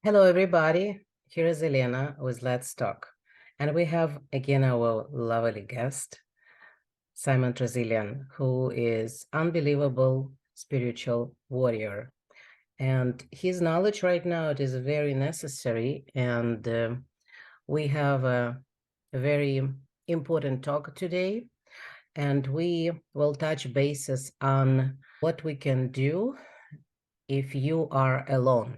Hello, everybody. Here is Elena with Let's Talk. And we have again our lovely guest, Simon Treselyan, who is unbelievable spiritual warrior. And his knowledge right now it is very necessary. And we have a very important talk today. And we will touch bases on what we can do if you are alone.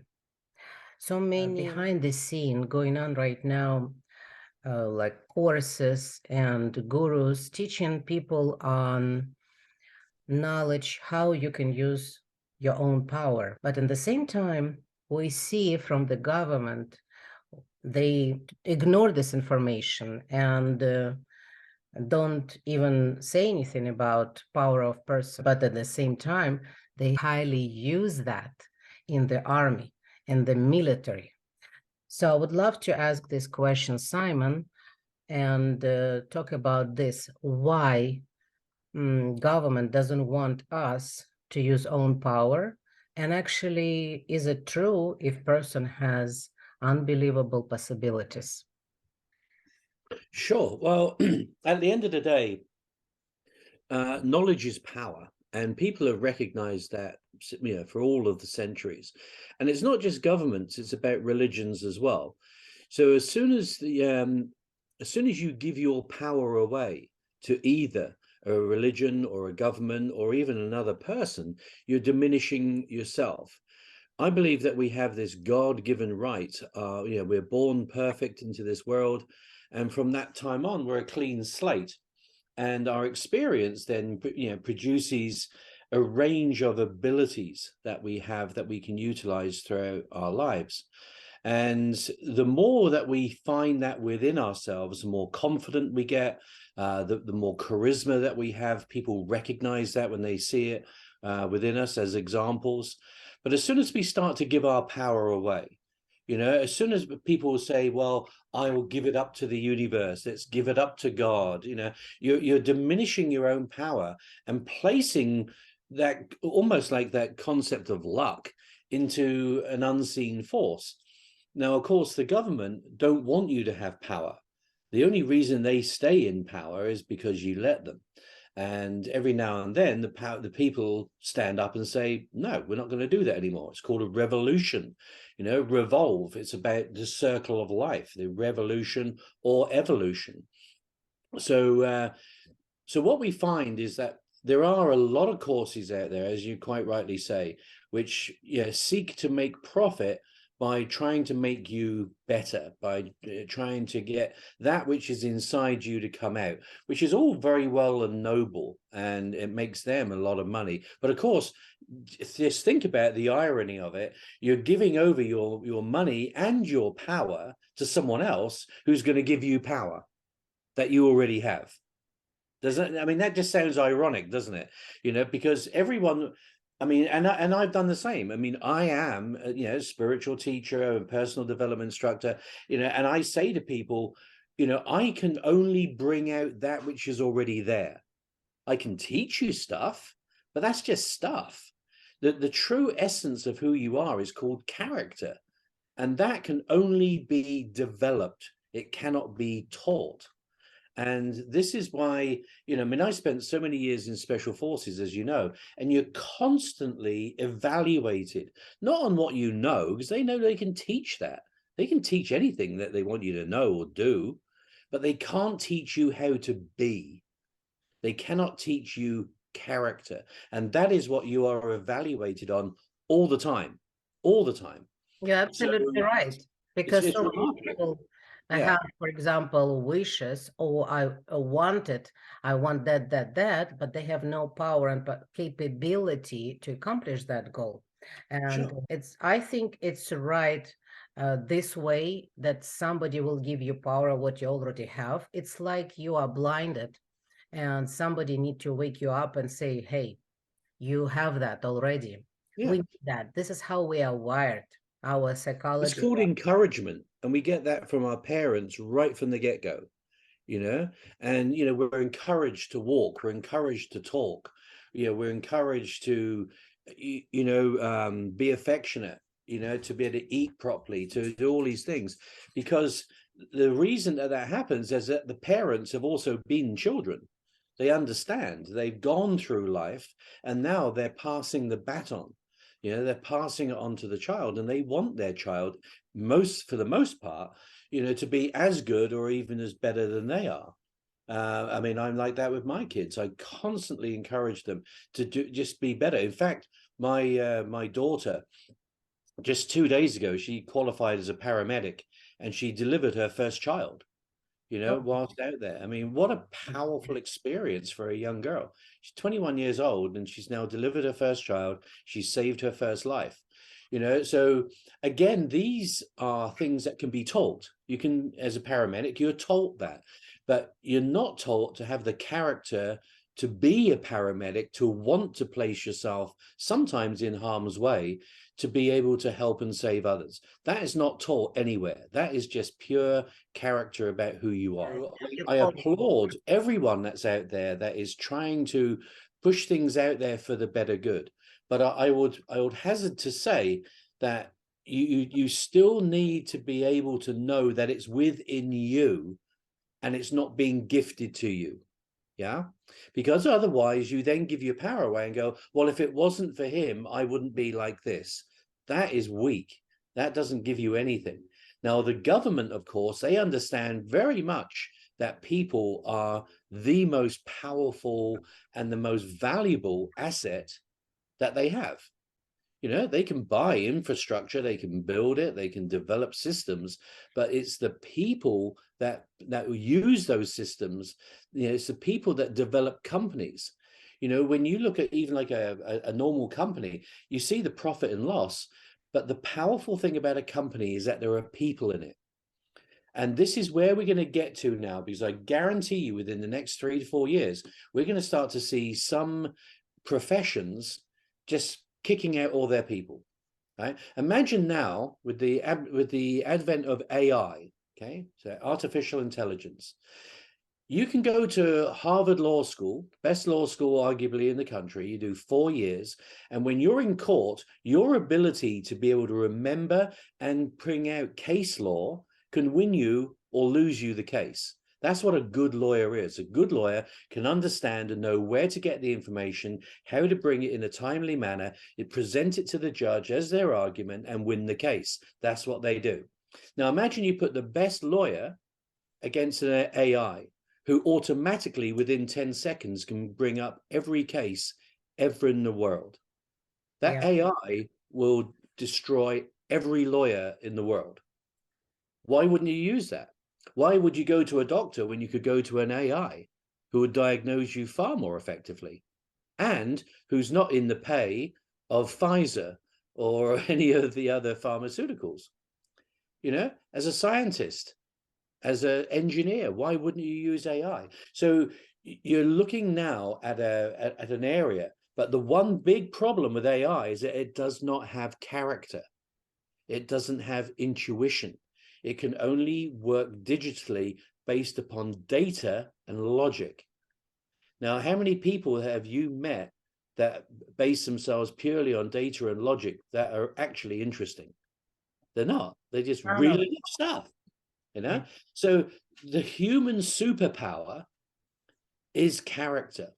So many behind the scene going on right now, like courses and gurus teaching people on knowledge, how you can use your own power. But at the same time, we see from the government, they ignore this information and don't even say anything about power of person. But at the same time, they highly use that in the army, in the military. So I would love to ask this question, Simon, and talk about this. Why government doesn't want us to use own power? And actually, is it true if person has unbelievable possibilities? Sure. Well, at the end of the day, knowledge is power, and people have recognized that, for all of the centuries. And it's not just governments; it's about religions as well. So as soon as you give your power away to either a religion or a government or even another person, you're diminishing yourself. I believe that we have this God-given right. We're born perfect into this world, and from that time on, we're a clean slate. And our experience then, produces a range of abilities that we have that we can utilize throughout our lives. And the more that we find that within ourselves, the more confident we get, the more charisma that we have. People recognize that when they see it within us as examples. But as soon as we start to give our power away, as soon as people say, well, I will give it up to the universe, let's give it up to God, you're diminishing your own power and placing that almost like that concept of luck into an unseen force. Now, of course, the government don't want you to have power. The only reason they stay in power is because you let them. And every now and then, the people stand up and say, no, we're not going to do that anymore. It's called a revolution, revolve. It's about the circle of life, the revolution or evolution. So what we find is that there are a lot of courses out there, as you quite rightly say, which seek to make profit by trying to make you better, by trying to get that which is inside you to come out, which is all very well and noble, and it makes them a lot of money. But of course, just think about the irony of it. You're giving over your money and your power to someone else who's going to give you power that you already have. That just sounds ironic, doesn't it? Because everyone, and I've done the same. I am a spiritual teacher, a personal development instructor, and I say to people, I can only bring out that which is already there. I can teach you stuff, but that's just stuff. The true essence of who you are is called character, and that can only be developed. It cannot be taught. And this is why, I spent so many years in special forces, as you know, and you're constantly evaluated, not on what you know, because they know they can teach that. They can teach anything that they want you to know or do, but they can't teach you how to be. They cannot teach you character. And that is what you are evaluated on all the time, all the time. You're So absolutely right. Because it's so many remarkable. people Yeah, have, for example, wishes, or I want it, I want that, but they have no power and capability to accomplish that goal. And sure. I think it's right this way that somebody will give you power of what you already have. It's like you are blinded and somebody need to wake you up and say, hey, you have that already. We Yeah. need that. This is how we are wired. Our It's psychology. called encouragement, and we get that from our parents right from the get-go, and we're encouraged to walk, we're encouraged to talk, we're encouraged to be affectionate, to be able to eat properly, to do all these things. Because the reason that happens is that the parents have also been children. They understand, they've gone through life, and now they're passing the baton. They're passing it on to the child, and they want their child, for the most part, to be as good or even as better than they are. I mean, I'm like that with my kids. I constantly encourage them to just be better. In fact, my daughter, just 2 days ago, she qualified as a paramedic, and she delivered her first child, whilst out there. I mean, what a powerful experience for a young girl. She's 21 years old, and she's now delivered her first child. She's saved her first life. So again, these are things that can be taught. You can, as a paramedic, you're taught that, but you're not taught to have the character to be a paramedic, to want to place yourself sometimes in harm's way, to be able to help and save others. That is not taught anywhere. That is just pure character about who you are. I applaud everyone that's out there that is trying to push things out there for the better good. But I would hazard to say that you still need to be able to know that it's within you and it's not being gifted to you. Yeah, because otherwise you then give your power away and go, well, if it wasn't for him, I wouldn't be like this. That is weak. That doesn't give you anything. Now, the government, of course, they understand very much that people are the most powerful and the most valuable asset that they have. They can buy infrastructure, they can build it, they can develop systems, but it's the people that use those systems. It's the people that develop companies. When you look at even like a normal company, you see the profit and loss, but the powerful thing about a company is that there are people in it. And this is where we're going to get to now, because I guarantee you within the next 3 to 4 years, we're going to start to see some professions just kicking out all their people. Right? Imagine now with the advent of AI, okay, so artificial intelligence, you can go to Harvard Law School, best law school arguably in the country. You do 4 years, and when you're in court, your ability to be able to remember and bring out case law can win you or lose you the case. That's what a good lawyer is. A good lawyer can understand and know where to get the information, how to bring it in a timely manner, present it to the judge as their argument, and win the case. That's what they do. Now, imagine you put the best lawyer against an AI who automatically within 10 seconds can bring up every case ever in the world. That AI will destroy every lawyer in the world. Why wouldn't you use that? Why would you go to a doctor when you could go to an AI who would diagnose you far more effectively and who's not in the pay of Pfizer or any of the other pharmaceuticals? As a scientist, as an engineer, why wouldn't you use AI? So you're looking now at an area, but the one big problem with AI is that it does not have character. It doesn't have intuition. It can only work digitally based upon data and logic. Now, how many people have you met that base themselves purely on data and logic that are actually interesting? They're not. They just really love stuff, Yeah. So the human superpower is character.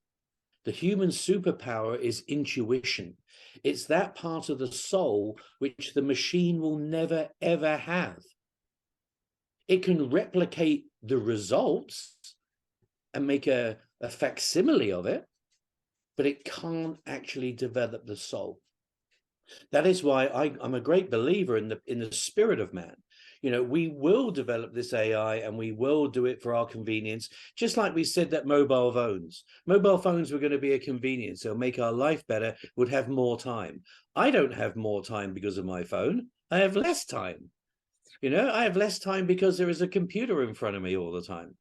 The human superpower is intuition. It's that part of the soul which the machine will never, ever have. It can replicate the results and make a facsimile of it, but it can't actually develop the soul. That is why I'm a great believer in the spirit of man. We will develop this AI and we will do it for our convenience, just like we said that mobile phones were going to be a convenience. They'll make our life better, would have more time. I don't have more time because of my phone. I have less time. I have less time because there is a computer in front of me all the time.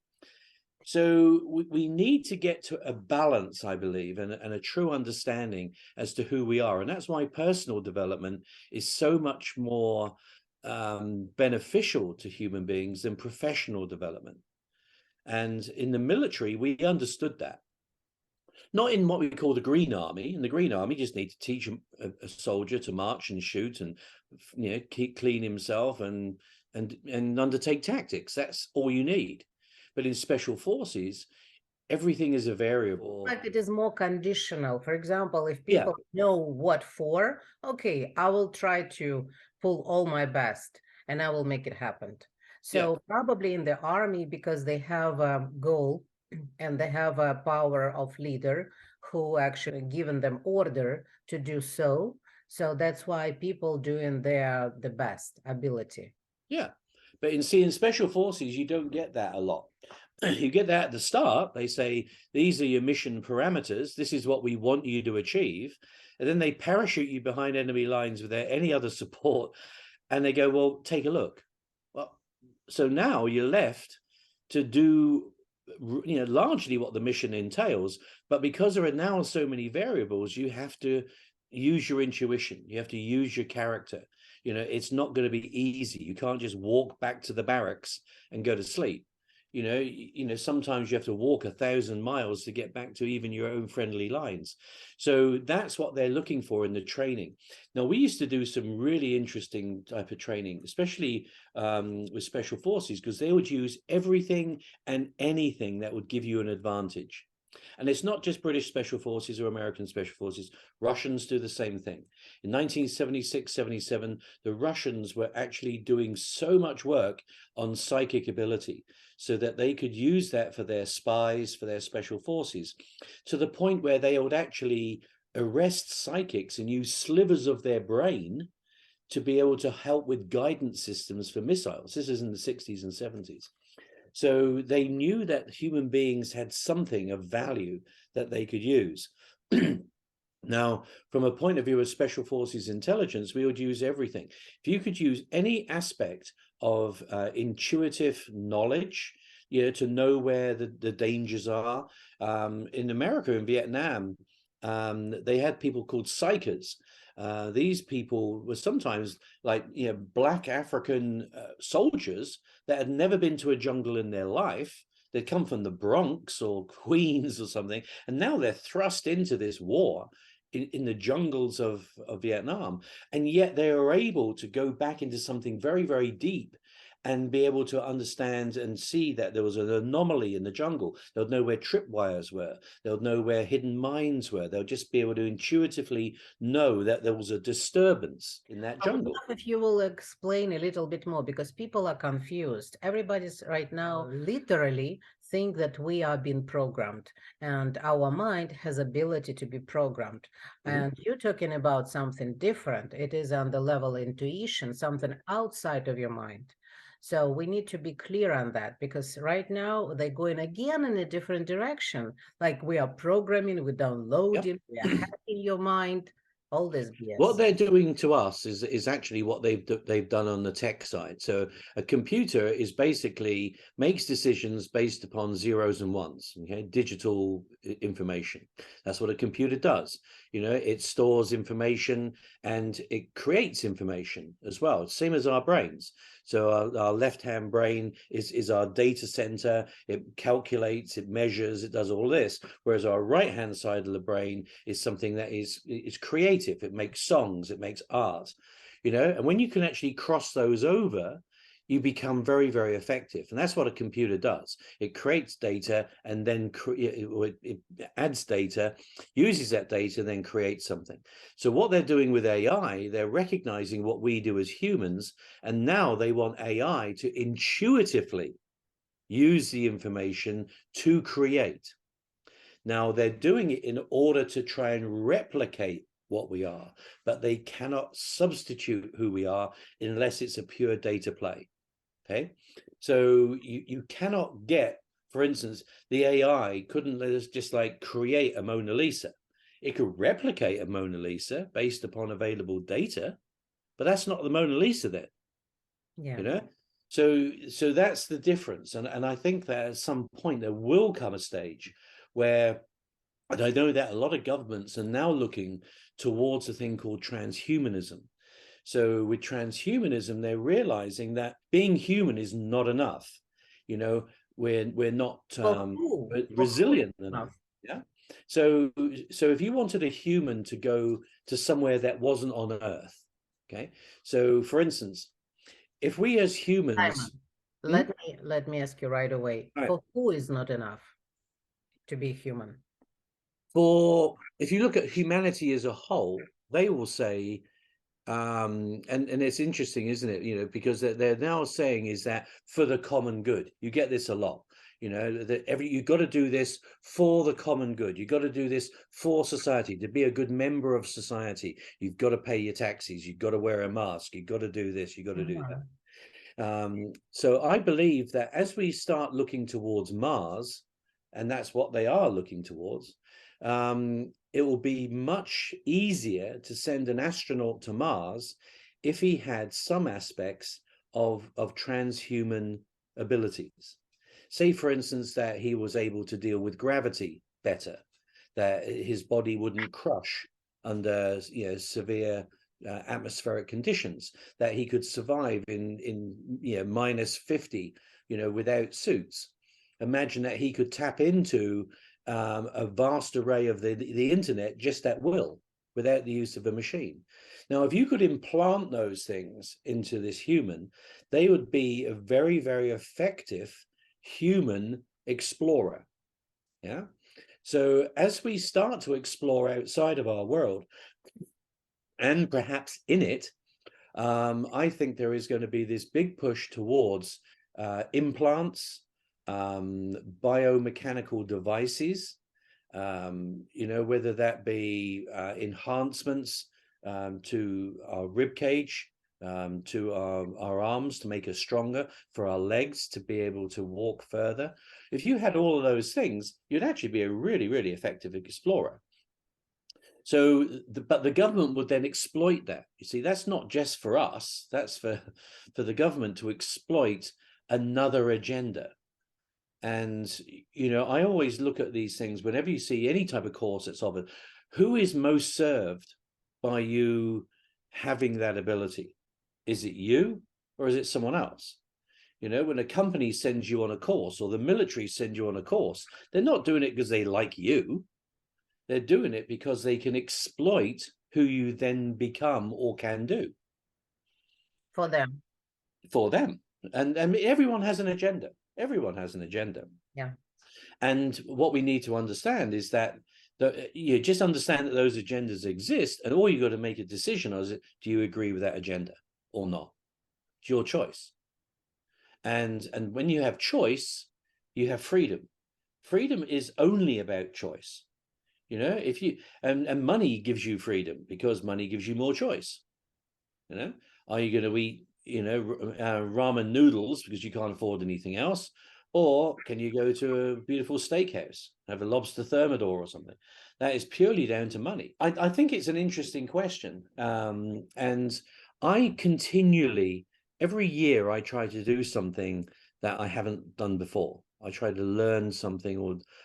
So we need to get to a balance, I believe, and a true understanding as to who we are. And that's why personal development is so much more beneficial to human beings than professional development. And in the military, we understood that. Not in what we call the Green Army. In the Green Army, you just need to teach a soldier to march and shoot and, you know, keep clean himself and undertake tactics. That's all you need. But in special forces, everything is a variable. Like it is more conditional. For example, if Yeah. people know what for, okay, I will try to pull all my best and I will make it happen. So probably in the army, because they have a goal and they have a power of leader who actually given them order to do so. So that's why people doing the best ability. Yeah. But in special forces, you don't get that a lot. You get that at the start. They say, these are your mission parameters. This is what we want you to achieve. And then they parachute you behind enemy lines without any other support. And they go, well, take a look. Well, so now you're left to do, you know, largely what the mission entails. But because there are now so many variables, you have to use your intuition. You have to use your character. You know, it's not going to be easy. You can't just walk back to the barracks and go to sleep. You know, sometimes you have to walk 1,000 miles to get back to even your own friendly lines. So that's what they're looking for in the training. Now, we used to do some really interesting type of training, especially with special forces, because they would use everything and anything that would give you an advantage. And it's not just British special forces or American special forces. Russians do the same thing. In 1976, 77, the Russians were actually doing so much work on psychic ability so that they could use that for their spies, for their special forces, to the point where they would actually arrest psychics and use slivers of their brain to be able to help with guidance systems for missiles. This is in the 60s and 70s. So they knew that human beings had something of value that they could use. Now, from a point of view of special forces intelligence, we would use everything. If you could use any aspect of intuitive knowledge, you know, to know where the dangers are. In America, in Vietnam, they had people called psychers. These people were sometimes like, you know, Black African soldiers that had never been to a jungle in their life. They'd come from the Bronx or Queens or something, and now they're thrust into this war in the jungles of Vietnam, and yet they are able to go back into something very, very deep and be able to understand and see that there was an anomaly in the jungle. They'll know where tripwires were. They'll know where hidden mines were. They'll just be able to intuitively know that there was a disturbance in that jungle. If you will explain a little bit more, because people are confused. Everybody's right now literally think that we are being programmed and our mind has ability to be programmed. And you're talking about something different. It is on the level intuition, something outside of your mind. So we need to be clear on that, because right now they're going again in a different direction. Like we are programming, we're downloading, we are hacking your mind, all this BS. What they're doing to us is actually what they've done on the tech side. So a computer is basically makes decisions based upon zeros and ones, okay, digital information. That's what a computer does. You know, it stores information and it creates information as well, same as our brains. So our left-hand brain is our data center. It calculates, it measures, it does all this. Whereas our right-hand side of the brain is something that is creative. It makes songs, it makes art, you know. And when you can actually cross those over, you become very, very effective. And that's what a computer does. It creates data and then it adds data, uses that data, then creates something. So what they're doing with AI, they're recognizing what we do as humans, and now they want AI to intuitively use the information to create. Now, they're doing it in order to try and replicate what we are, but they cannot substitute who we are unless it's a pure data play. Okay, so you cannot get, for instance, the AI couldn't let us just like create a Mona Lisa. It could replicate a Mona Lisa based upon available data, but that's not the Mona Lisa then. Yeah. You know, so that's the difference. And I think that at some point there will come a stage where, and I know that a lot of governments are now looking towards a thing called transhumanism. So with transhumanism, they're realizing that being human is not enough. You know, we're not resilient enough. Yeah. So if you wanted a human to go to somewhere that wasn't on Earth, okay. So for instance, if we as humans, Simon, let me ask you right away. right, For who is not enough to be human? for if you look at humanity as a whole, they will say, and it's interesting, isn't it? You know, because they're now saying is that for the common good. You get this a lot. You know, that you've got to do this for the common good. You've got to do this for society. To be a good member of society, you've got to pay your taxes. You've got to wear a mask. You've got to do this. You've got to do that. So I believe that as we start looking towards Mars, and that's what they are looking towards, it will be much easier to send an astronaut to Mars if he had some aspects of transhuman abilities. Say, for instance, that he was able to deal with gravity better, that his body wouldn't crush under severe atmospheric conditions, that he could survive in minus 50 without suits. Imagine that he could tap into a vast array of the internet just at will, without the use of a machine. Now, if you could implant those things into this human, they would be a very, very effective human explorer. Yeah. So as we start to explore outside of our world, and perhaps in it, I think there is going to be this big push towards implants, biomechanical devices, whether that be enhancements to our rib cage, to our arms to make us stronger, for our legs to be able to walk further. If you had all of those things, you'd actually be a really, really effective explorer. So, but the government would then exploit that. You see, that's not just for us, that's for the government to exploit another agenda. And, I always look at these things whenever you see any type of course that's offered, who is most served by you having that ability? Is it you or is it someone else? When a company sends you on a course or the military sends you on a course, they're not doing it because they like you. They're doing it because they can exploit who you then become or can do. For them. For them. And everyone has an agenda. Everyone has an agenda. Yeah. And what we need to understand is that you just understand that those agendas exist, and all you got to make a decision is, do you agree with that agenda or not? It's your choice. And when you have choice, you have freedom. Freedom is only about choice. If you and money gives you freedom because money gives you more choice. Are you going to eat ramen noodles because you can't afford anything else, or can you go to a beautiful steakhouse, have a lobster thermidor or something? That is purely down to money. I think it's an interesting question, and I continually, every year, I try to do something that I haven't done before. I try to learn something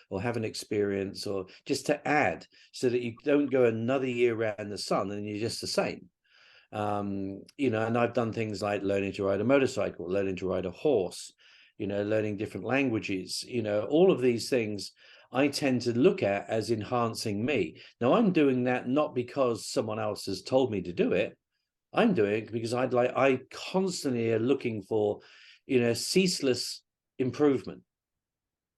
or have an experience, or just to add, so that you don't go another year around the sun and you're just the same. And I've done things like learning to ride a motorcycle, learning to ride a horse, learning different languages, all of these things I tend to look at as enhancing me. Now, I'm doing that not because someone else has told me to do it. I'm doing it because I constantly are looking for, ceaseless improvement.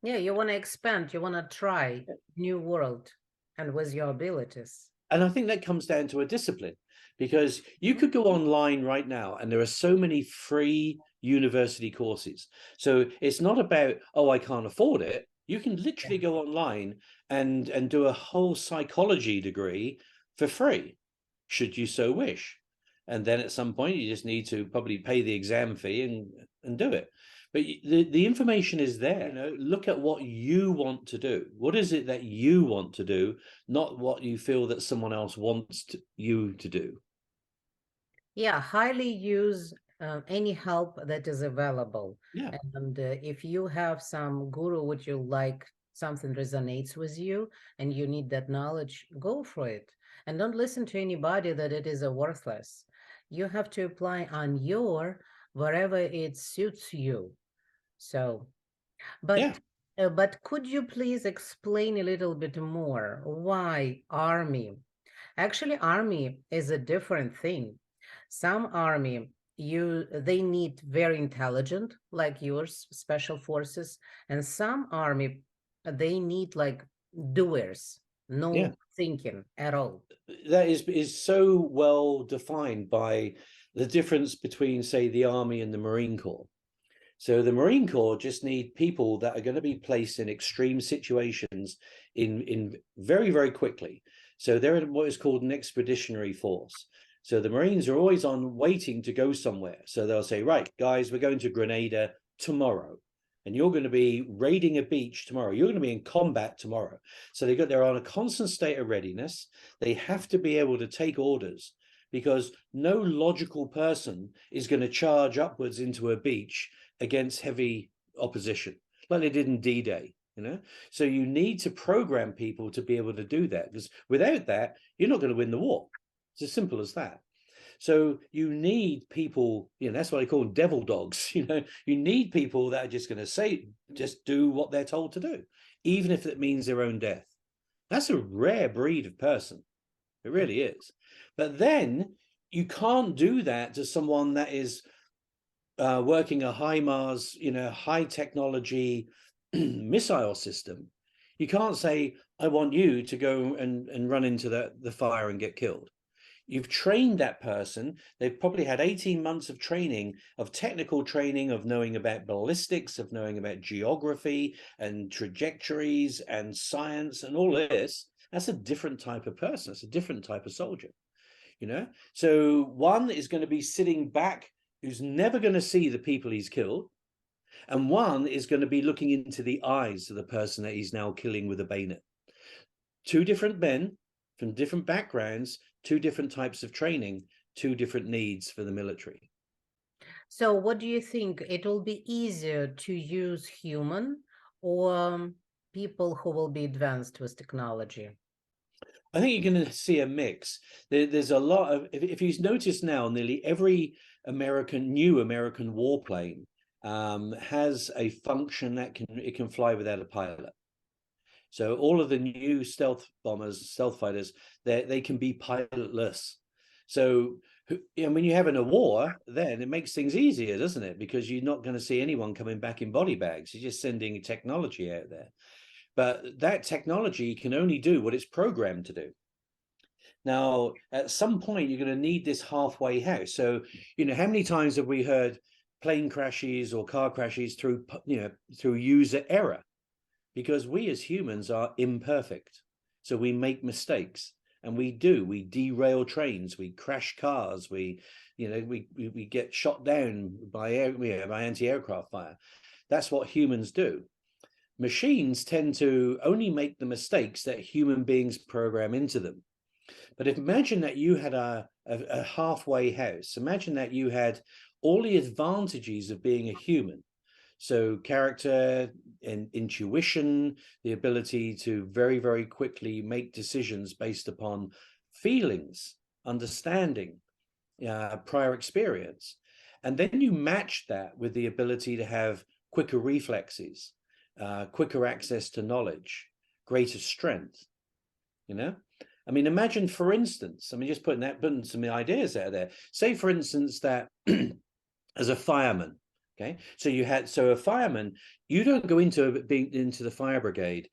Yeah, you want to expand, you want to try new world and with your abilities. And I think that comes down to a discipline, because you could go online right now and there are so many free university courses. So it's not about, oh, I can't afford it. You can literally go online and do a whole psychology degree for free, should you so wish. And then at some point you just need to probably pay the exam fee and do it. But the information is there. Look at what you want to do. What is it that you want to do, not what you feel that someone else wants you to do. Yeah, highly use any help that is available. Yeah. And if you have some guru which you like, something resonates with you and you need that knowledge, go for it. And don't listen to anybody that it is a worthless. You have to apply on your wherever it suits you. So, but Yeah. But could you please explain a little bit more why army? Actually, army is a different thing. Some army, they need very intelligent, like yours, special forces, and some army, they need like doers, Yeah, no thinking at all. that is so well defined by the difference between, say, the Army and the Marine Corps. So the Marine Corps just need people that are going to be placed in extreme situations in very, very quickly. So they're what is called an expeditionary force. So the Marines are always on waiting to go somewhere. So they'll say, right, guys, we're going to Grenada tomorrow. And you're going to be raiding a beach tomorrow. You're going to be in combat tomorrow. So they're on a constant state of readiness. They have to be able to take orders because no logical person is going to charge upwards into a beach against heavy opposition, like they did in D-Day, you know? So you need to program people to be able to do that, because without that, you're not going to win the war. It's as simple as that. So you need people, that's why they call them devil dogs, you need people that are just going to just do what they're told to do, even if it means their own death. That's a rare breed of person. It really is. But then you can't do that to someone that is working a HIMARS, high technology missile system. You can't say, I want you to go and run into the fire and get killed. You've trained that person. They've probably had 18 months of training, of technical training, of knowing about ballistics, of knowing about geography and trajectories and science and all this. That's a different type of person. It's a different type of soldier, So one is going to be sitting back, who's never going to see the people he's killed. And one is going to be looking into the eyes of the person that he's now killing with a bayonet. Two different men from different backgrounds, two different types of training, two different needs for the military. So what do you think? It will be easier to use human or people who will be advanced with technology? I think you're going to see a mix. There's a lot of, if you notice now, nearly every new American warplane has a function that it can fly without a pilot. So all of the new stealth bombers, stealth fighters, they can be pilotless. So when you have in a war, then it makes things easier, doesn't it? Because you're not going to see anyone coming back in body bags. You're just sending technology out there. But that technology can only do what it's programmed to do. Now, at some point, you're going to need this halfway house. So, how many times have we heard plane crashes or car crashes through user error? Because we as humans are imperfect. So we make mistakes, and we derail trains, we crash cars, we get shot down by anti-aircraft fire. That's what humans do. Machines tend to only make the mistakes that human beings program into them. But imagine that you had a halfway house. Imagine that you had all the advantages of being a human. So character and intuition, the ability to very, very quickly make decisions based upon feelings, understanding, prior experience. And then you match that with the ability to have quicker reflexes, quicker access to knowledge, greater strength, I mean, imagine, for instance, just putting some ideas out there. Say, for instance, that as a fireman, okay, so a fireman, you don't go into the fire brigade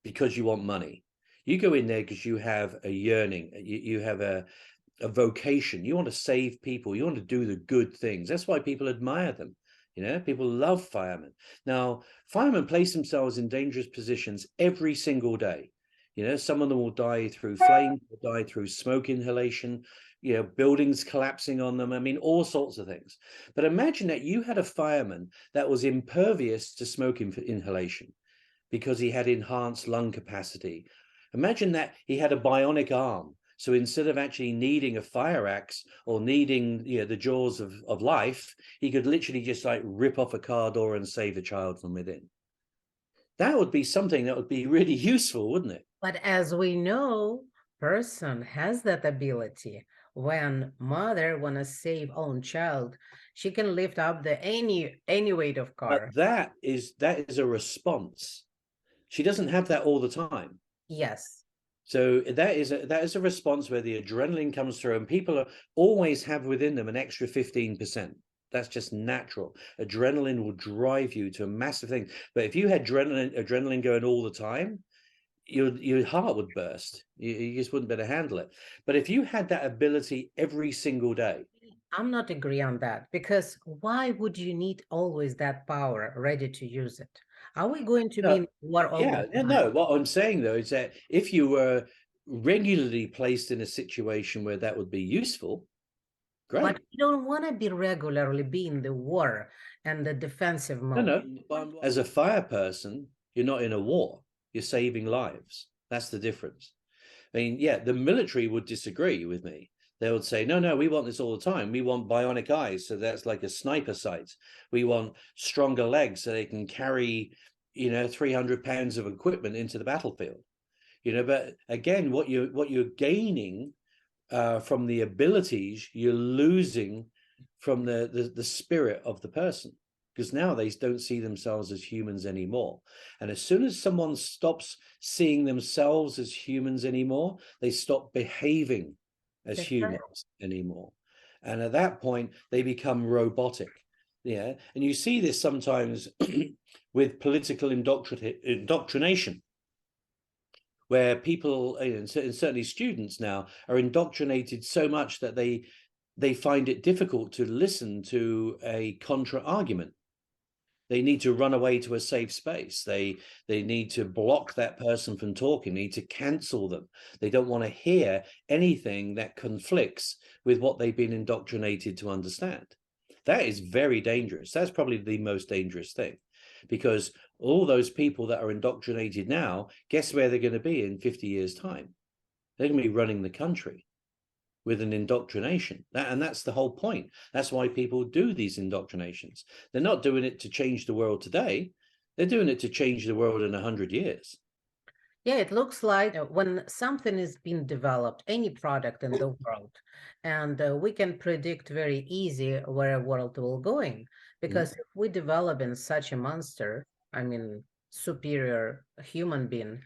because you want money. You go in there because you have a yearning, you have a vocation. You want to save people. You want to do the good things. That's why people admire them. People love firemen. Now, firemen place themselves in dangerous positions every single day. Some of them will die through flames, will die through smoke inhalation, buildings collapsing on them. I mean, all sorts of things. But imagine that you had a fireman that was impervious to smoke inhalation because he had enhanced lung capacity. Imagine that he had a bionic arm. So instead of actually needing a fire axe or needing the jaws of life, he could literally just like rip off a car door and save a child from within. That would be something that would be really useful, wouldn't it? But as we know, person has that ability. when mother wanna save own child, she can lift up the any weight of car. But that is a response. She doesn't have that all the time. Yes. So that is a response where the adrenaline comes through, and people always have within them an extra 15%. That's just natural. Adrenaline will drive you to a massive thing. But if you had adrenaline going all the time, your heart would burst. You just wouldn't be able to handle it. But if you had that ability every single day, I'm not agree on that, because why would you need always that power ready to use it? Are we going to be in war all yeah, the time? no. What I'm saying though is that if you were regularly placed in a situation where that would be useful, great. But you don't want to be regularly be in the war and the defensive mode. No. As a fire person, you're not in a war. You're saving lives. That's the difference. I mean, yeah, the military would disagree with me. They would say, no, we want this all the time. We want bionic eyes, so that's like a sniper sight. We want stronger legs so they can carry, 300 pounds of equipment into the battlefield. But again, what you're gaining from the abilities, you're losing from the spirit of the person, because now they don't see themselves as humans anymore. And as soon as someone stops seeing themselves as humans anymore, they stop behaving as humans anymore. And at that point, they become robotic. Yeah. And you see this sometimes with political indoctrination, where people, and certainly students now, are indoctrinated so much that they find it difficult to listen to a contra argument. They need to run away to a safe space. They need to block that person from talking, they need to cancel them. They don't want to hear anything that conflicts with what they've been indoctrinated to understand. That is very dangerous. That's probably the most dangerous thing, because all those people that are indoctrinated now, guess where they're going to be in 50 years' time? They're going to be running the country with an indoctrination. And that's the whole point. That's why people do these indoctrinations. They're not doing it to change the world today. They're doing it to change the world in 100 years. Yeah, it looks like when something is being developed, any product in the world, and we can predict very easy where a world will going. Because if we develop in such a monster, I mean, superior human being,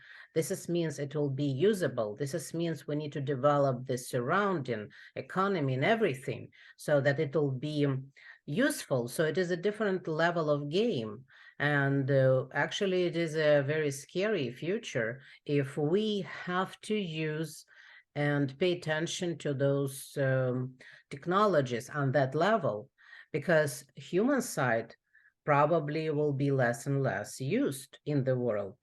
means it will be usable. Means we need to develop the surrounding economy and everything so that it will be useful. So it is a different level of game. And actually, it is a very scary future if we have to use and pay attention to those technologies on that level, because human side probably will be less and less used in the world.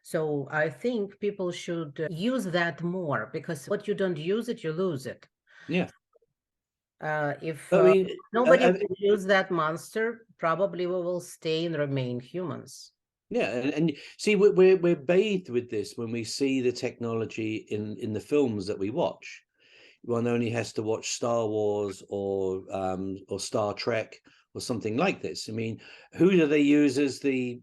So I think people should use that more, because what you don't use it, you lose it. Yeah. If I mean, nobody will use that monster, probably we will stay and remain humans. Yeah, and see, we're bathed with this when we see the technology in the films that we watch. One only has to watch Star Wars or Star Trek or something like this. I mean, who do they use as the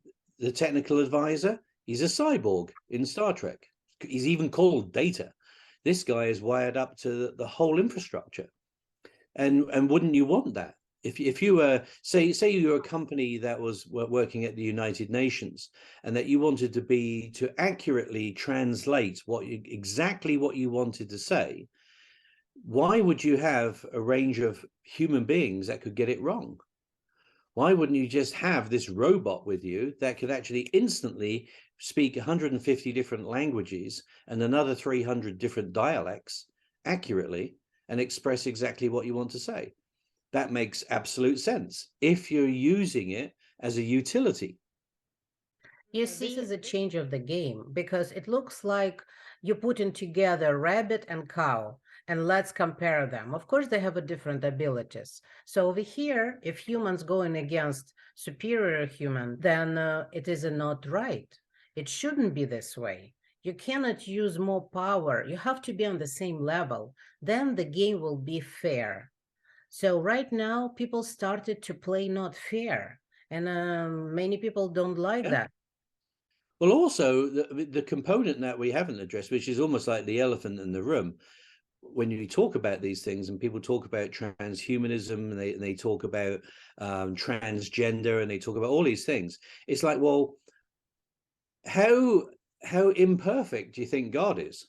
technical advisor? He's a cyborg in Star Trek. He's even called Data. This guy is wired up to the whole infrastructure. And wouldn't you want that? If you were, say you're a company that was working at the United Nations, and that you wanted to accurately translate exactly what you wanted to say, why would you have a range of human beings that could get it wrong? Why wouldn't you just have this robot with you that could actually instantly speak 150 different languages and another 300 different dialects accurately and express exactly what you want to say? That makes absolute sense if you're using it as a utility. You see, this is a change of the game, because it looks like you're putting together rabbit and cow, and let's compare them. Of course, they have a different abilities. So over here, if humans going against superior human, then it is not right. It shouldn't be this way. You cannot use more power. You have to be on the same level. Then the game will be fair. So right now, people started to play not fair, and many people don't like that. Well, also the component that we haven't addressed, which is almost like the elephant in the room, when you talk about these things and people talk about transhumanism and they talk about transgender and they talk about all these things, it's like, well, how imperfect do you think God is?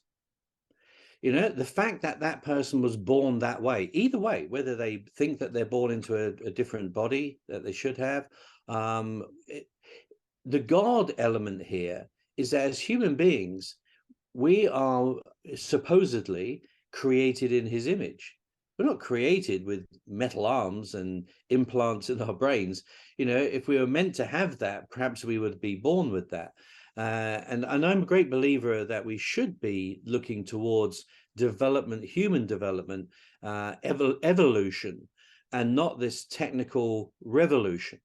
You know, the fact that that person was born that way, either way, whether they think that they're born into a different body that they should have, the God element here is that as human beings, we are supposedly created in his image. We're not created with metal arms and implants in our brains. You know, if we were meant to have that, perhaps we would be born with that. And I'm a great believer that we should be looking towards development, human development, evolution, and not this technical revolution.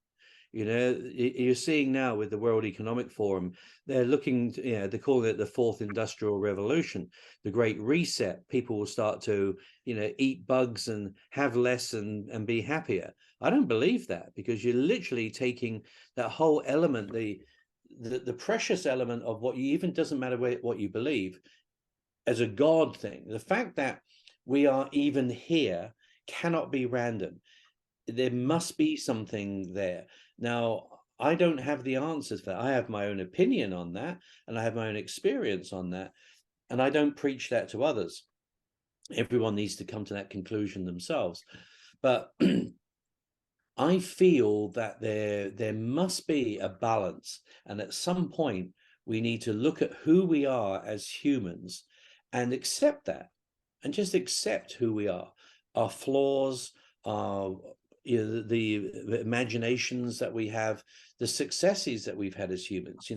You know, you're seeing now with the World Economic Forum, they're looking, they're calling it the fourth industrial revolution, the great reset. People will start to, eat bugs and have less and be happier. I don't believe that, because you're literally taking that whole element, the precious element of what you, even doesn't matter what you believe, as a God thing. The fact that we are even here cannot be random. There must be something there. Now, I don't have the answers for that. I have my own opinion on that, and I have my own experience on that, and I don't preach that to others. Everyone needs to come to that conclusion themselves. But I feel that there must be a balance, and at some point we need to look at who we are as humans and accept that, and just accept who we are, our flaws, our the imaginations that we have, the successes that we've had as humans.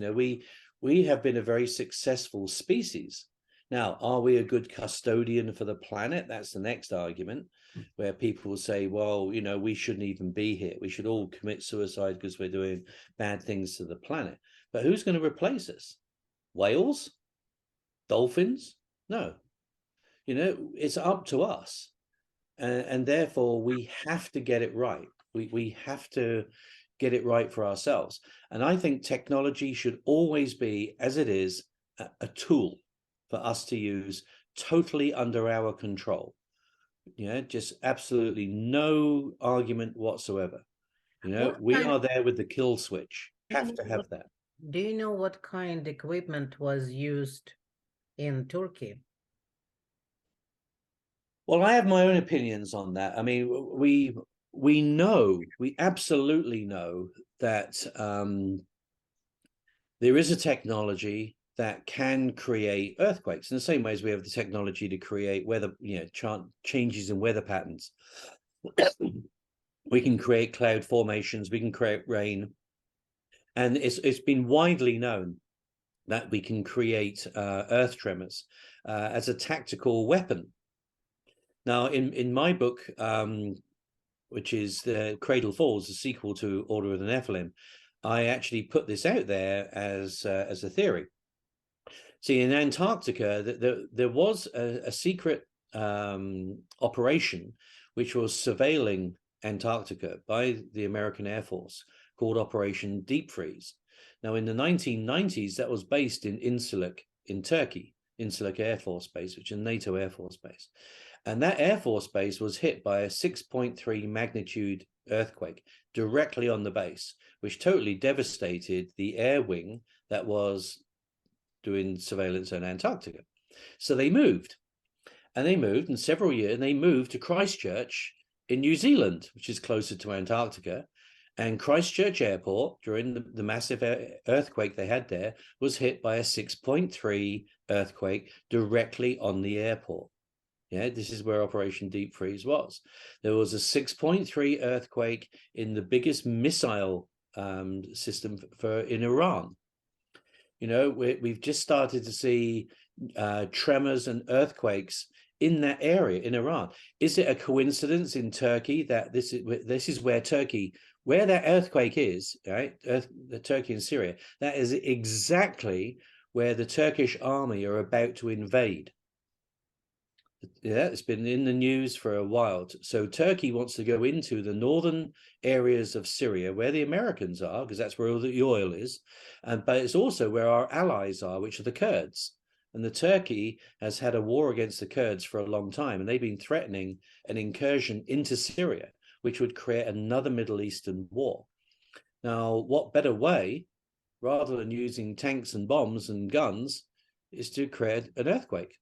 We have been a very successful species. Now, are we a good custodian for the planet? That's the next argument, where people will say, well, we shouldn't even be here. We should all commit suicide because we're doing bad things to the planet. But who's going to replace us? Whales? Dolphins? No. It's up to us. And therefore, we have to get it right. We have to get it right for ourselves. And I think technology should always be, as it is, a tool for us to use, totally under our control. Just absolutely no argument whatsoever. We are there with the kill switch. Have to have that. Do you know what kind of equipment was used in Turkey? Well, I have my own opinions on that. I mean, we absolutely know that there is a technology that can create earthquakes in the same way as we have the technology to create weather, changes in weather patterns. We can create cloud formations, we can create rain, and it's been widely known that we can create earth tremors as a tactical weapon. Now, in my book, which is the Cradle Falls, the sequel to Order of the Nephilim, I actually put this out there as a theory. See, in Antarctica, there was a secret operation which was surveilling Antarctica by the American Air Force, called Operation Deep Freeze. Now, in the 1990s, that was based in Incirlik in Turkey, Incirlik Air Force Base, which is a NATO Air Force Base. And that Air Force Base was hit by a 6.3 magnitude earthquake directly on the base, which totally devastated the air wing that was doing surveillance in Antarctica. So they moved, in several years, and they moved to Christchurch in New Zealand, which is closer to Antarctica. And Christchurch Airport, during the massive earthquake they had there, was hit by a 6.3 earthquake directly on the airport. Yeah, this is where Operation Deep Freeze was. There was a 6.3 earthquake in the biggest missile system in Iran. We've just started to see tremors and earthquakes in that area in Iran. Is it a coincidence in Turkey that this is where Turkey, where that earthquake is, right? The Turkey and Syria, that is exactly where the Turkish army are about to invade. Yeah, it's been in the news for a while. So Turkey wants to go into the northern areas of Syria where the Americans are, because that's where all the oil is. But it's also where our allies are, which are the Kurds. And the Turkey has had a war against the Kurds for a long time, and they've been threatening an incursion into Syria, which would create another Middle Eastern war. Now, what better way, rather than using tanks and bombs and guns, is to create an earthquake?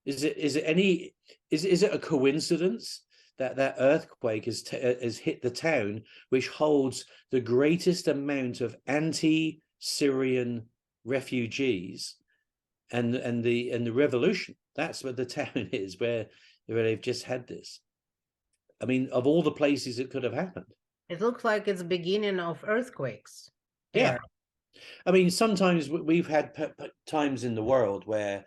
Is it a coincidence that that earthquake has hit the town which holds the greatest amount of anti-Syrian refugees and the revolution? That's where the town is, where they've just had this. I mean, of all the places it could have happened. It looks like it's beginning of earthquakes. Yeah. I mean, sometimes we've had times in the world where,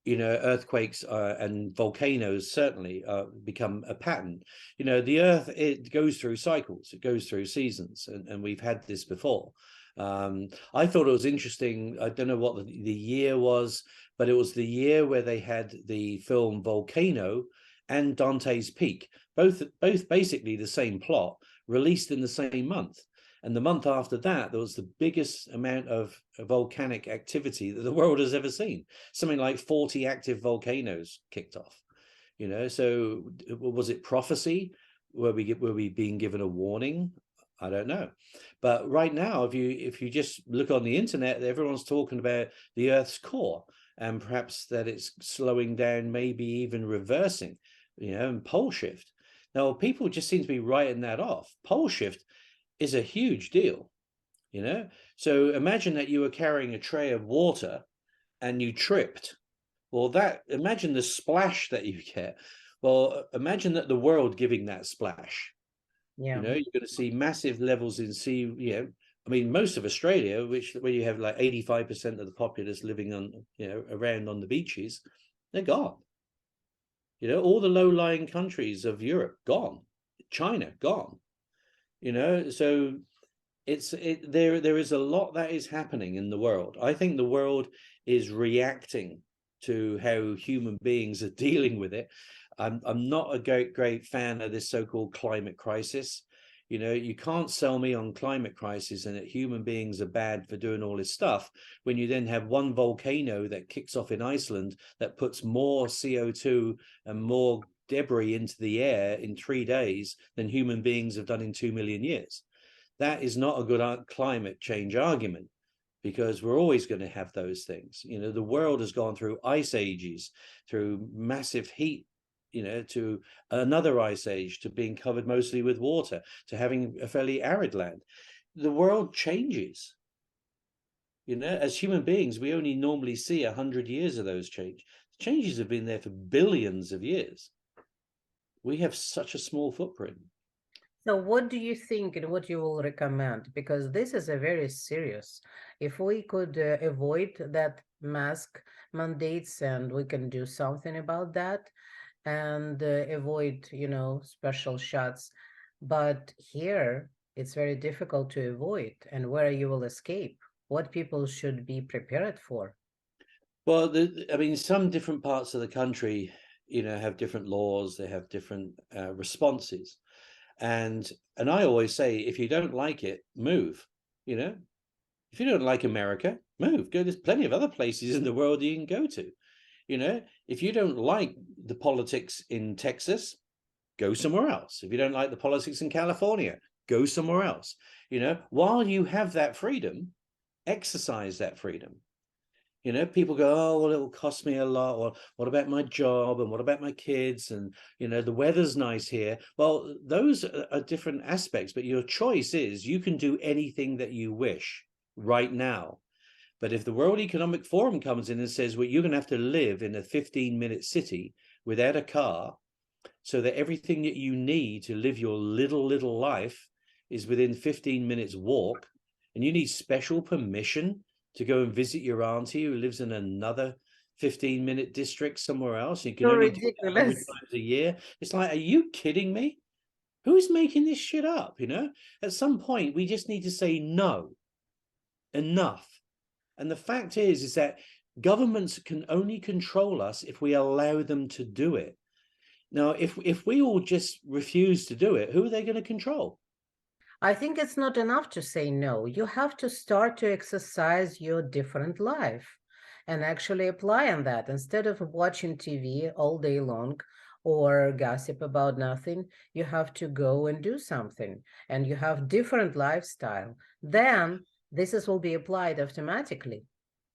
you know, earthquakes and volcanoes certainly become a pattern. You know, the earth, it goes through cycles, it goes through seasons, and we've had this before. I thought it was interesting. I don't know what the year was, but it was the year where they had the film Volcano and Dante's Peak, both basically the same plot, released in the same month. And the month after that, there was the biggest amount of volcanic activity that the world has ever seen. Something like 40 active volcanoes kicked off. You know, so was it prophecy? Were we being given a warning? I don't know. But right now, if you just look on the internet, everyone's talking about the Earth's core, and perhaps that it's slowing down, maybe even reversing, you know, and pole shift. Now, people just seem to be writing that off. Pole shift is a huge deal, you know. So imagine that you were carrying a tray of water and you tripped. Well, that, imagine the splash that you get. Well, imagine that the world giving that splash. Yeah. You know, you're going to see massive levels in sea. You know, I mean, most of Australia, where you have like 85% of the populace living on, you know, around on the beaches, they're gone. You know, all the low-lying countries of Europe gone, China gone. You know, so there is a lot that is happening in the world. I think the world is reacting to how human beings are dealing with it. I'm not a great fan of this so-called climate crisis. You know, you can't sell me on climate crisis and that human beings are bad for doing all this stuff when you then have one volcano that kicks off in Iceland that puts more CO2 and more debris into the air in 3 days than human beings have done in 2 million years. That is not a good climate change argument, because we're always going to have those things. You know, the world has gone through ice ages, through massive heat, you know, to another ice age, to being covered mostly with water, to having a fairly arid land. The world changes. You know, as human beings, we only normally see 100 years of those changes have been there for billions of years. We have such a small footprint. So what do you think and what you will recommend? Because this is a very serious. If we could avoid that mask mandates and we can do something about that and avoid, you know, special shots. But here it's very difficult to avoid, and where you will escape, what people should be prepared for. Well, I mean, some different parts of the country, you know, have different laws, they have different responses. And I always say, if you don't like it, move. You know, if you don't like America, move. Go. There's plenty of other places in the world you can go to. You know, if you don't like the politics in Texas, go somewhere else. If you don't like the politics in California, go somewhere else. You know, while you have that freedom, exercise that freedom. You know, people go, oh, well, it'll cost me a lot. Or what about my job? And what about my kids? And, you know, the weather's nice here. Well, those are different aspects. But your choice is you can do anything that you wish right now. But if the World Economic Forum comes in and says, well, you're going to have to live in a 15-minute city without a car, so that everything that you need to live your little life is within 15 minutes walk, and you need special permission to go and visit your auntie who lives in another 15-minute district somewhere else. You can So only do it 100 ridiculous. times a year. It's like, are you kidding me? Who's making this shit up? You know, at some point we just need to say no, enough. And the fact is that governments can only control us if we allow them to do it. Now, if we all just refuse to do it, who are they going to control? I think it's not enough to say no. You have to start to exercise your different life. and actually apply on that instead of watching TV all day long or gossip about nothing. You have to go and do something, and you have different lifestyle. Then will be applied automatically.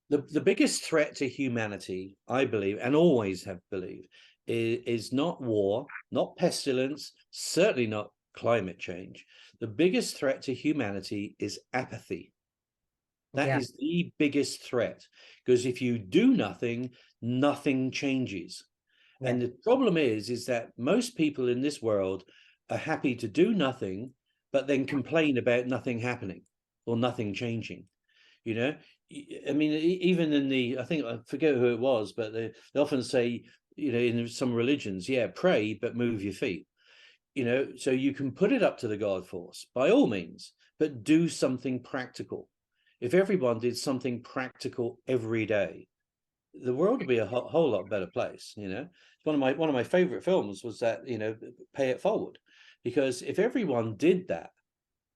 The biggest threat to humanity, I believe, and always have believed, is not war, not pestilence, certainly not climate change. The biggest threat to humanity is apathy. That Yeah. is the biggest threat, because if you do nothing, nothing changes. Yeah. And the problem is that most people in this world are happy to do nothing, but then complain about nothing happening or nothing changing. You know, I mean, even in I think I forget who it was, but they often say, you know, in some religions, yeah, pray, but move your feet. You know, so you can put it up to the God force by all means, but do something practical. If everyone did something practical every day, the world would be a whole lot better place. You know, one of my favorite films was that, you know, Pay It Forward, because if everyone did that,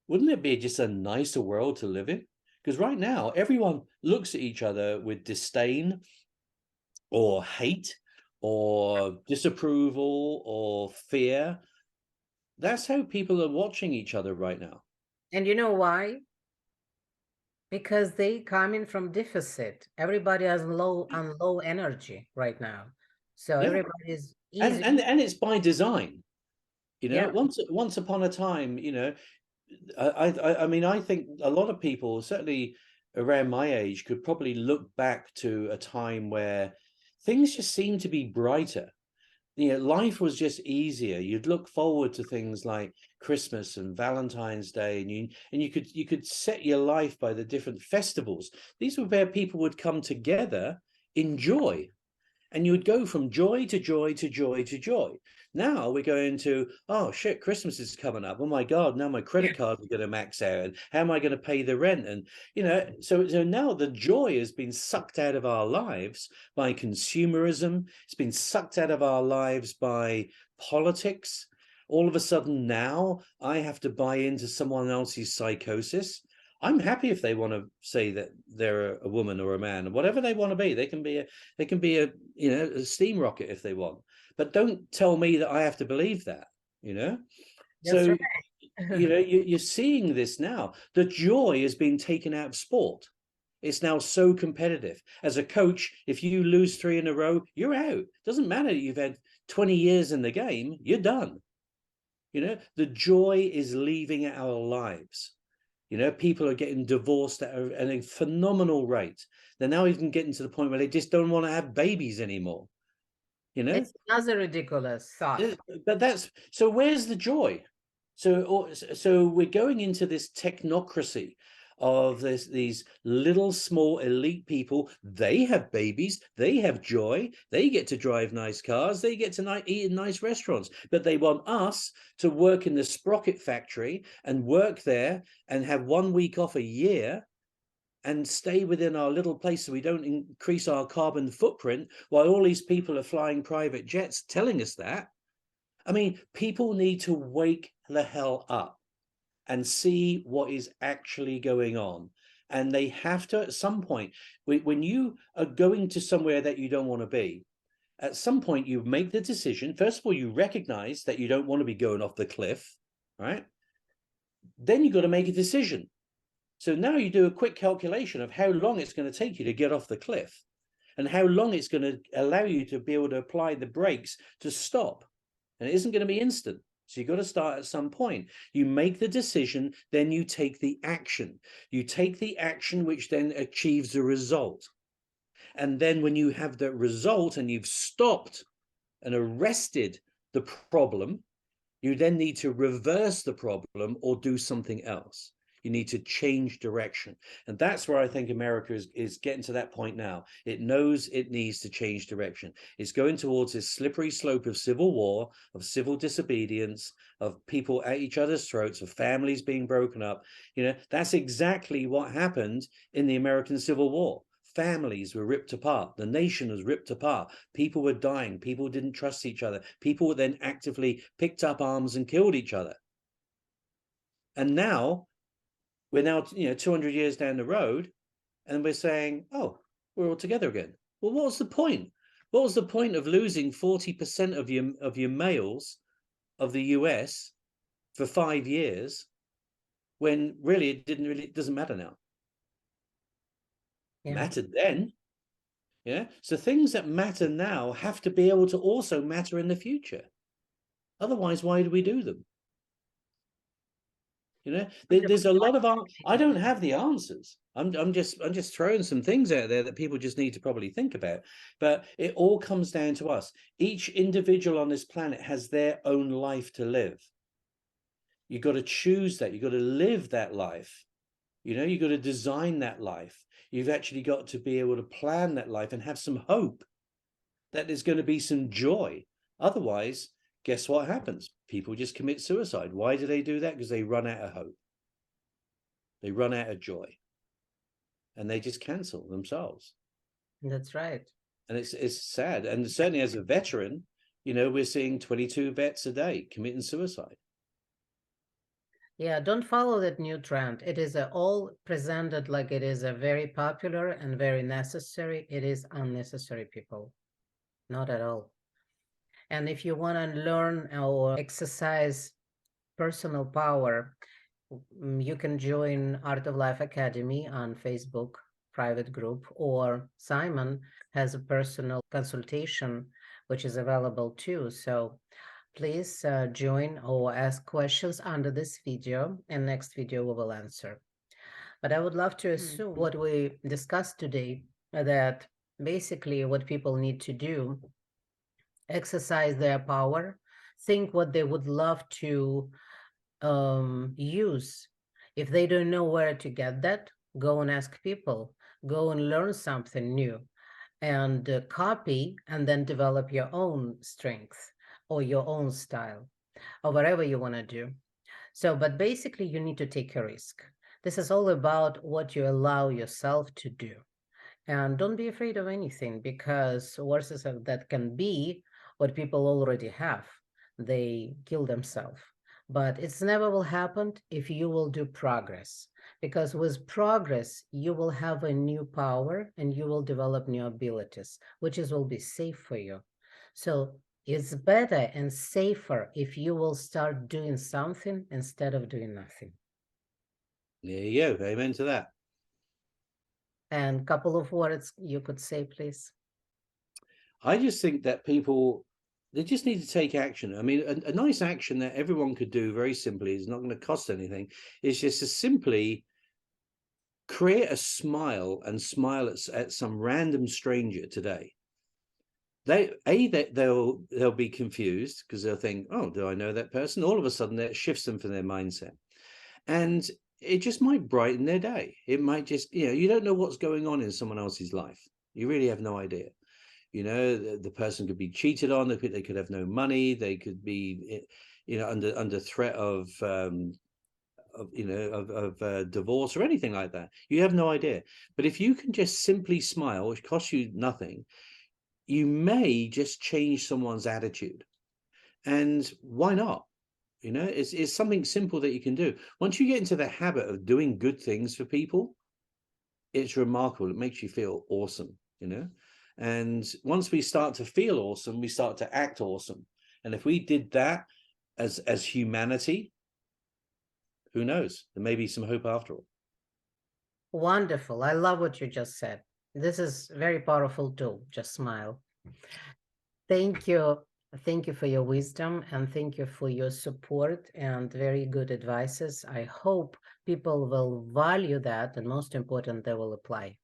wouldn't it be just a nicer world to live in? Because right now everyone looks at each other with disdain or hate or disapproval or fear. That's how people are watching each other right now. And you know why? Because they coming from deficit. Everybody has low energy right now. So Yeah, everybody is easy. and it's by design. You know, Yeah. once upon a time, you know, I mean, I think a lot of people, certainly around my age, could probably look back to a time where things just seemed to be brighter. You know, life was just easier. You'd look forward to things like Christmas and Valentine's Day, and you could set your life by the different festivals. These were where people would come together in joy, and you would go from joy to joy to joy to joy. Now we're going to, oh shit, Christmas is coming up. Oh my God, now my credit card is going to max out. And how am I going to pay the rent? And, you know, so now the joy has been sucked out of our lives by consumerism. It's been sucked out of our lives by politics. All of a sudden now I have to buy into someone else's psychosis. I'm happy if they want to say that they're a woman or a man, whatever they want to be. They can be a you know, a steam rocket if they want, but don't tell me that I have to believe that. You know, That's so you right. know you're seeing this now. The joy has been taken out of sport. It's now so competitive. As a coach, if you lose 3 in a row, you're out. Doesn't matter that you've had 20 years in the game. You're done. You know, the joy is leaving our lives. You know, people are getting divorced at a phenomenal rate. They're now even getting to the point where they just don't want to have babies anymore. You know, It's another ridiculous thought. but that's so. Where's the joy? So we're going into this technocracy of these little small elite people. They have babies, they have joy, they get to drive nice cars, they get to eat in nice restaurants, but they want us to work in the sprocket factory and work there and have 1 week off a year and stay within our little place so we don't increase our carbon footprint, while all these people are flying private jets telling us that. I mean, people need to wake the hell up and see what is actually going on. And they have to, at some point, when you are going to somewhere that you don't want to be, at some point you make the decision. First of all, you recognize that you don't want to be going off the cliff, right? Then you got to make a decision. So now you do a quick calculation of how long it's going to take you to get off the cliff and how long it's going to allow you to be able to apply the brakes to stop. And it isn't going to be instant. So you've got to start at some point. You make the decision, then you take the action. You take the action, which then achieves the result. And then when you have the result and you've stopped and arrested the problem, you then need to reverse the problem or do something else. You need to change direction. And that's where I think America is getting to that point now. It knows it needs to change direction. It's going towards this slippery slope of civil war, of civil disobedience, of people at each other's throats, of families being broken up. You know, that's exactly what happened in the American Civil War. Families were ripped apart. The nation was ripped apart. People were dying. People didn't trust each other. People then actively picked up arms and killed each other. And now we're 200 years down the road, and we're saying, oh, we're all together again. Well, what was the point? What was the point of losing 40% of your males of the US for 5 years when really it doesn't matter now? Yeah, Mattered then. Yeah. So things that matter now have to be able to also matter in the future. Otherwise, why do we do them? You know, there's a lot of I don't have the answers. I'm just throwing some things out there that people just need to probably think about. But it all comes down to us. Each individual on this planet has their own life to live. You've got to choose that. You've got to live that life. You know, you've got to design that life. You've actually got to be able to plan that life and have some hope that there's going to be some joy. Otherwise, guess what happens? People just commit suicide. Why do they do that? Because they run out of hope. They run out of joy. And they just cancel themselves. that's right. And it's sad. And certainly as a veteran, you know, we're seeing 22 vets a day committing suicide. Yeah, don't follow that new trend. It is all presented like it is a very popular and very necessary. It is unnecessary, people. Not at all. And if you want to learn or exercise personal power, you can join Art of Life Academy on Facebook private group, or Simon has a personal consultation, which is available too. So please join or ask questions under this video, and next video we will answer. But I would love to assume what we discussed today, that basically what people need to do, exercise their power, think what they would love to use. If they don't know where to get that, go and ask people, go and learn something new, and copy, and then develop your own strength or your own style or whatever you want to do. So, but basically you need to take a risk. This is all about what you allow yourself to do. And don't be afraid of anything, because worse is that can be what people already have. They kill themselves. But it's never will happen if you will do progress. Because with progress, you will have a new power and you will develop new abilities, which is will be safe for you. So it's better and safer if you will start doing something instead of doing nothing. There you go. Amen to that. And a couple of words you could say, please. I just think that people, they just need to take action. I mean, a nice action that everyone could do very simply, is not going to cost anything, is just to simply create a smile and smile at some random stranger today. They'll be confused because they'll think, oh, do I know that person? All of a sudden that shifts them from their mindset. And it just might brighten their day. It might just, you know, you don't know what's going on in someone else's life. You really have no idea. You know, the person could be cheated on. They could have no money. They could be, you know, under threat of divorce or anything like that. You have no idea. But if you can just simply smile, which costs you nothing, you may just change someone's attitude. And why not? You know, it's something simple that you can do. Once you get into the habit of doing good things for people, it's remarkable. It makes you feel awesome, you know. And once we start to feel awesome, we start to act awesome. And if we did that as humanity, who knows? There may be some hope after all. Wonderful. I love what you just said. This is very powerful tool. Just smile. Thank you. Thank you for your wisdom, and thank you for your support and very good advices. I hope people will value that, and most important, they will apply.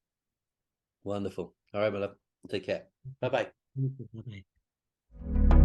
Wonderful. All right, my love. Take care. Bye-bye. Bye-bye.